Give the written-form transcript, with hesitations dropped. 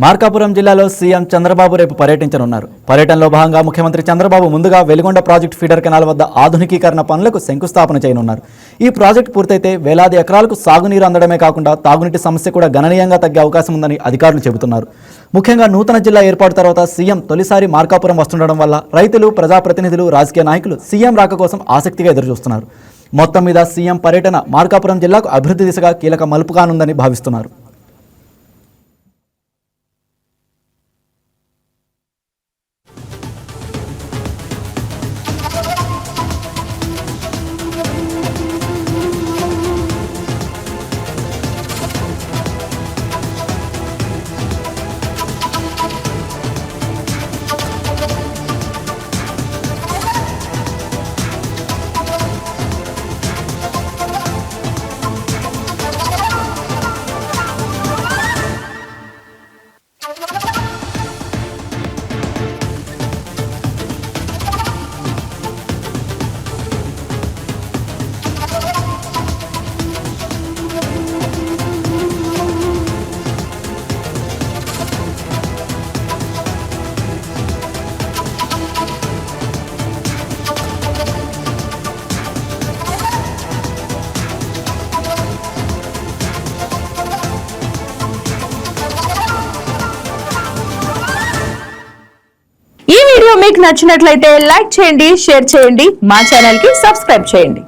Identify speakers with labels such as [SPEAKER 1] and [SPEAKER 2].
[SPEAKER 1] మార్కాపురం జిల్లాలో సీఎం చంద్రబాబు రేపు పర్యటించనున్నారు. పర్యటనలో భాగంగా ముఖ్యమంత్రి చంద్రబాబు ముందుగా వెలిగొండ ప్రాజెక్టు ఫీడర్ కెనాల్ వద్ద ఆధునికీకరణ పనులకు శంకుస్థాపన చేయనున్నారు. ఈ ప్రాజెక్టు పూర్తయితే వేలాది ఎకరాలకు సాగునీరు అందడమే కాకుండా తాగునీటి సమస్య కూడా గణనీయంగా తగ్గే అవకాశం ఉందని అధికారులు చెబుతున్నారు. ముఖ్యంగా నూతన జిల్లా ఏర్పాటు తర్వాత సీఎం తొలిసారి మార్కాపురం వస్తుండడం వల్ల రైతులు, ప్రజాప్రతినిధులు, రాజకీయ నాయకులు సీఎం రాక కోసం ఆసక్తిగా ఎదురుచూస్తున్నారు. మొత్తం మీద సీఎం పర్యటన మార్కాపురం జిల్లాకు అభివృద్ధి దిశగా కీలక మలుపు కానుందని భావిస్తున్నారు.
[SPEAKER 2] మీకు నచ్చినట్లయితే లైక్ చేయండి, షేర్ చేయండి, మా ఛానల్ కి సబ్స్క్రైబ్ చేయండి.